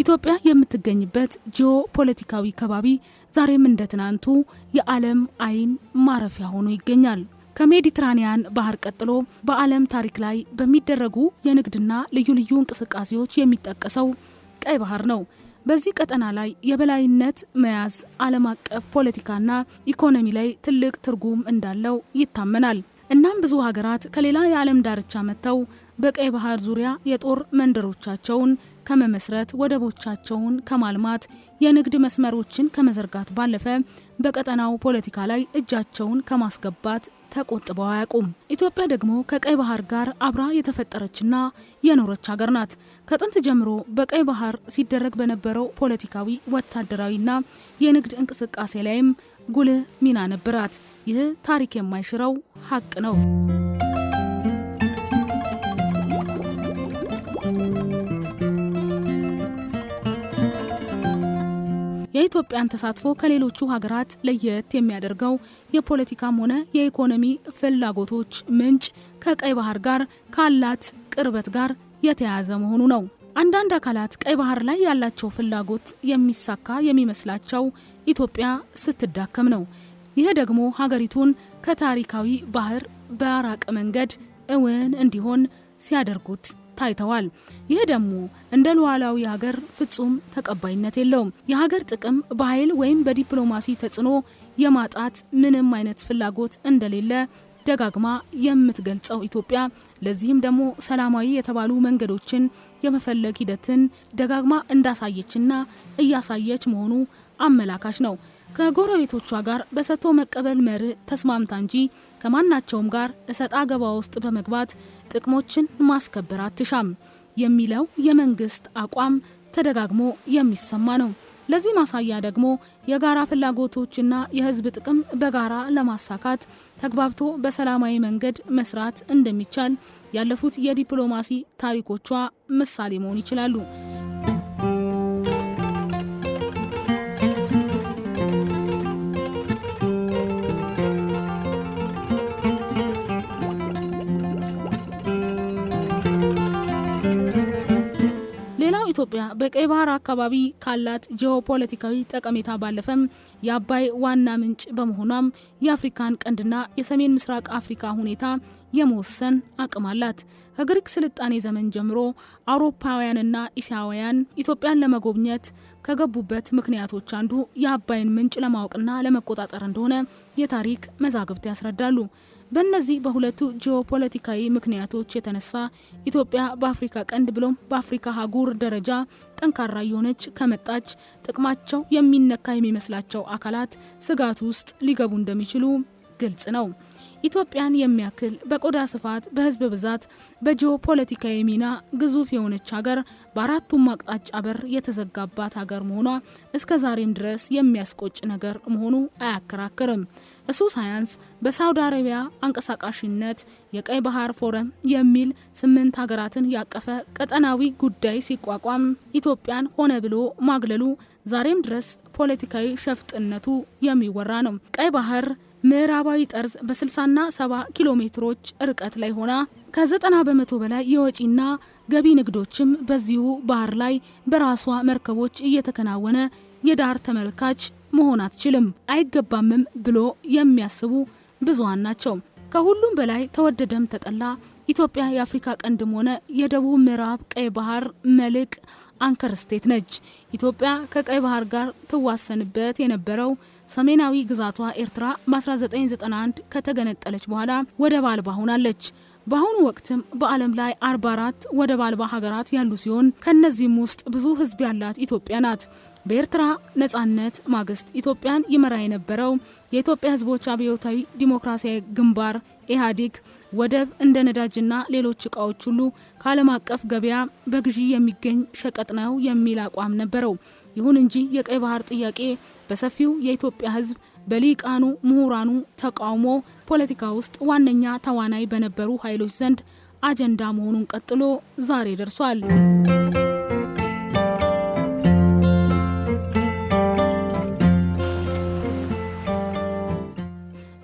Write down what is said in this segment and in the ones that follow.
ኢትዮጵያ የምትገኝበት ጂኦፖለቲካዊ ከባቢ ዛሬም እንደትናንቱ የዓለም አይን ማረፊያ ሆኖ ይገኛል። ከሜዲትራኒያን ባህር ቀጥሎ በዓለም ታሪክ ላይ በሚደረጉ የንግድና ልዩ ልዩ እንቅስቃሴዎች የሚጠቀሰው ቀይ ባህር ነው። በዚህ ቀጠና ላይ የበላይነት መያዝ ዓለም አቀፍ ፖለቲካና ኢኮኖሚ ላይ ትልቅ ትርጉም እንዳለው ይታመናል። እናም ብዙ ሀገራት ከሌላ የዓለም ዳርቻ መጥተው በቀይ ባህር ዙሪያ የጦር መንደሮቻቸውን ከመመስረት ወደቦቻቸውን ከማልማት የንግድ መስመሮችን ከመዘርጋት ባለፈ በቀጠናው ፖለቲካ ላይ እጃቸውን ከማስገባት ተቆጥበው አያውቁም። ኢትዮጵያ ደግሞ ከቀይ ባህር ጋር አብራ የተፈጠረችና የኖረች ሀገር ናት። ከጥንት ጀምሮ በቀይ ባህር ሲደረግ በነበረው ፖለቲካዊ፣ ወታደራዊና የንግድ እንቅስቃሴ ላይም ጉልህ ሚና ነበራት። ይህ ታሪክ የማይሽረው ሀቅ ነው። የኢትዮጵያን ተሳትፎ ከሌሎቹ ሀገራት ለየት የሚያደርገው የፖለቲካም ሆነ የኢኮኖሚ ፍላጎቶች ምንጭ ከቀይ ባህር ጋር ካላት ቅርበት ጋር የተያያዘ መሆኑ ነው። አንዳንድ አካላት ቀይ ባህር ላይ ያላቸው ፍላጎት የሚሳካ የሚመስላቸው ኢትዮጵያ ስትዳከም ነው። ይህ ደግሞ ሀገሪቱን ከታሪካዊ ባህር በራቀ መንገድ እውን እንዲሆን ሲያደርጉት ታይተዋል። ይህ ደግሞ እንደ ሉዓላዊ ሀገር ፍጹም ተቀባይነት የለውም። የሀገር ጥቅም በኃይል ወይም በዲፕሎማሲ ተጽዕኖ የማጣት ምንም አይነት ፍላጎት እንደሌለ ደጋግማ የምትገልጸው ኢትዮጵያ ለዚህም ደግሞ ሰላማዊ የተባሉ መንገዶችን የመፈለግ ሂደትን ደጋግማ እንዳሳየችና እያሳየች መሆኑ አመላካች ነው። ከጎረቤቶቿ ጋር በሰጥቶ መቀበል መርህ ተስማምታ እንጂ ከማናቸውም ጋር እሰጣ ገባ ውስጥ በመግባት ጥቅሞችን ማስከበር አትሻም የሚለው የመንግስት አቋም ተደጋግሞ የሚሰማ ነው። ለዚህ ማሳያ ደግሞ የጋራ ፍላጎቶችና የህዝብ ጥቅም በጋራ ለማሳካት ተግባብቶ በሰላማዊ መንገድ መስራት እንደሚቻል ያለፉት የዲፕሎማሲ ታሪኮቿ ምሳሌ መሆን ይችላሉ። ኢትዮጵያ በቀይ ባህር አካባቢ ካላት ጂኦፖለቲካዊ ጠቀሜታ ባለፈም የአባይ ዋና ምንጭ በመሆኗም የአፍሪካን ቀንድና የሰሜን ምስራቅ አፍሪካ ሁኔታ የመወሰን አቅም አላት። ከግሪክ ስልጣኔ ዘመን ጀምሮ አውሮፓውያንና እስያውያን ኢትዮጵያን ለመጎብኘት ከገቡበት ምክንያቶች አንዱ የአባይን ምንጭ ለማወቅና ለመቆጣጠር እንደሆነ የታሪክ መዛግብት ያስረዳሉ። በእነዚህ በሁለቱ ጂኦፖለቲካዊ ምክንያቶች የተነሳ ኢትዮጵያ በአፍሪካ ቀንድ ብሎም በአፍሪካ አህጉር ደረጃ ጠንካራ የሆነች ከመጣች ጥቅማቸው የሚነካ የሚመስላቸው አካላት ስጋት ውስጥ ሊገቡ እንደሚችሉ ግልጽ ነው። ኢትዮጵያን የሚያክል በቆዳ ስፋት፣ በህዝብ ብዛት፣ በጂኦፖለቲካዊ ሚና ግዙፍ የሆነች ሀገር በአራቱም አቅጣጫ በር የተዘጋባት ሀገር መሆኗ እስከ ዛሬም ድረስ የሚያስቆጭ ነገር መሆኑ አያከራክርም። እሱ ሳያንስ በሳውዲ አረቢያ አንቀሳቃሽነት የቀይ ባህር ፎረም የሚል 8 ሀገራትን ያቀፈ ቀጠናዊ ጉዳይ ሲቋቋም ኢትዮጵያን ሆነ ብሎ ማግለሉ ዛሬም ድረስ ፖለቲካዊ ሸፍጥነቱ የሚወራ ነው። ቀይ ባህር ምዕራባዊ ጠርዝ በ60ና 70 ኪሎ ሜትሮች ርቀት ላይ ሆና ከ90 በመቶ በላይ የወጪና ገቢ ንግዶችም በዚሁ ባህር ላይ በራሷ መርከቦች እየተከናወነ የዳር ተመልካች መሆን አትችልም፣ አይገባምም ብሎ የሚያስቡ ብዙሃን ናቸው። ከሁሉም በላይ ተወደደም ተጠላ ኢትዮጵያ የአፍሪካ ቀንድም ሆነ የደቡብ ምዕራብ ቀይ ባህር መልቅ አንከር ስቴት ነች። ኢትዮጵያ ከቀይ ባህር ጋር ትዋሰንበት የነበረው ሰሜናዊ ግዛቷ ኤርትራ በ1991 ከተገነጠለች በኋላ ወደብ አልባ ሆናለች። በአሁኑ ወቅትም በዓለም ላይ 44 ወደብ አልባ ሀገራት ያሉ ሲሆን ከነዚህም ውስጥ ብዙ ህዝብ ያላት ኢትዮጵያ ናት። በኤርትራ ነጻነት ማግስት ኢትዮጵያን ይመራ የነበረው የኢትዮጵያ ህዝቦች አብዮታዊ ዲሞክራሲያዊ ግንባር ኢህአዴግ ወደብ እንደ ነዳጅና ሌሎች እቃዎች ሁሉ ከዓለም አቀፍ ገበያ በግዢ የሚገኝ ሸቀጥ ነው የሚል አቋም ነበረው። ይሁን እንጂ የቀይ ባህር ጥያቄ በሰፊው የኢትዮጵያ ህዝብ በሊቃኑ ምሁራኑ ተቃውሞ ፖለቲካ ውስጥ ዋነኛ ተዋናይ በነበሩ ኃይሎች ዘንድ አጀንዳ መሆኑን ቀጥሎ ዛሬ ደርሷል።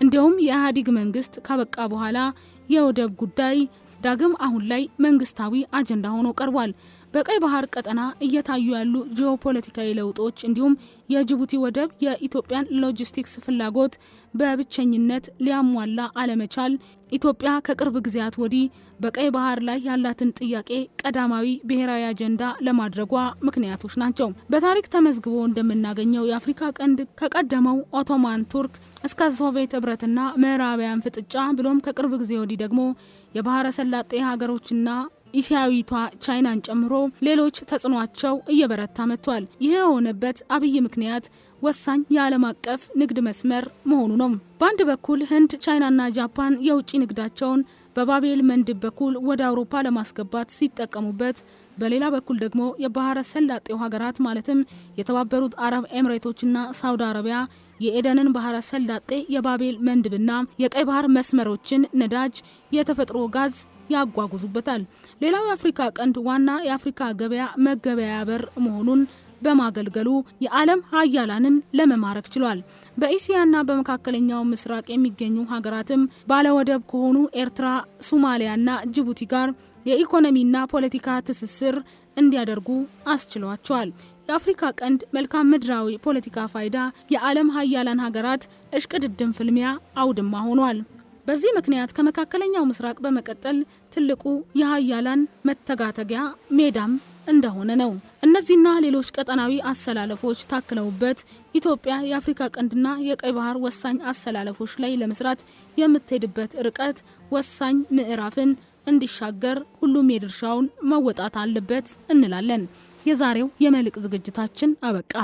እንዲሁም የኢህአዴግ መንግስት ካበቃ በኋላ የወደብ ጉዳይ ዳግም አሁን ላይ መንግስታዊ አጀንዳ ሆኖ ቀርቧል። በቀይ ባህር ቀጠና እየታዩ ያሉ ጂኦፖለቲካዊ ለውጦች እንዲሁም የጅቡቲ ወደብ የኢትዮጵያን ሎጂስቲክስ ፍላጎት በብቸኝነት ሊያሟላ አለመቻል ኢትዮጵያ ከቅርብ ጊዜያት ወዲህ በቀይ ባህር ላይ ያላትን ጥያቄ ቀዳማዊ ብሔራዊ አጀንዳ ለማድረጓ ምክንያቶች ናቸው። በታሪክ ተመዝግቦ እንደምናገኘው የአፍሪካ ቀንድ ከቀደመው ኦቶማን ቱርክ እስከ ሶቪየት ህብረትና ምዕራባውያን ፍጥጫ ብሎም ከቅርብ ጊዜ ወዲህ ደግሞ የባህረ ሰላጤ ሀገሮችና ኢሲያዊቷ ቻይናን ጨምሮ ሌሎች ተጽዕኖአቸው እየበረታ መጥቷል። ይህ የሆነበት አብይ ምክንያት ወሳኝ የዓለም አቀፍ ንግድ መስመር መሆኑ ነው። በአንድ በኩል ህንድ፣ ቻይናና ጃፓን የውጭ ንግዳቸውን በባቤል መንደብ በኩል ወደ አውሮፓ ለማስገባት ሲጠቀሙበት፣ በሌላ በኩል ደግሞ የባህረ ሰላጤው ሀገራት ማለትም የተባበሩት አረብ ኤምሬቶችና ሳውዲ አረቢያ የኤደንን ባህረ ሰላጤ የባቤል መንደብና የቀይ ባህር መስመሮችን ነዳጅ፣ የተፈጥሮ ጋዝ ያጓጉዙበታል። ሌላው የአፍሪካ ቀንድ ዋና የአፍሪካ ገበያ መገበያያ በር መሆኑን በማገልገሉ የዓለም ሀያላንን ለመማረክ ችሏል። በእስያና በመካከለኛው ምስራቅ የሚገኙ ሀገራትም ባለወደብ ከሆኑ ኤርትራ፣ ሶማሊያና ጅቡቲ ጋር የኢኮኖሚና ፖለቲካ ትስስር እንዲያደርጉ አስችሏቸዋል። የአፍሪካ ቀንድ መልካም ምድራዊ ፖለቲካ ፋይዳ የዓለም ሀያላን ሀገራት እሽቅድድም ፍልሚያ አውድማ ሆኗል። በዚህ ምክንያት ከመካከለኛው ምስራቅ በመቀጠል ትልቁ የሀያላን መተጋተጊያ ሜዳም እንደሆነ ነው። እነዚህና ሌሎች ቀጠናዊ አሰላለፎች ታክለውበት ኢትዮጵያ የአፍሪካ ቀንድና የቀይ ባህር ወሳኝ አሰላለፎች ላይ ለመስራት የምትሄድበት ርቀት ወሳኝ ምዕራፍን እንዲሻገር ሁሉም የድርሻውን መወጣት አለበት እንላለን። የዛሬው የመልሕቅ ዝግጅታችን አበቃ።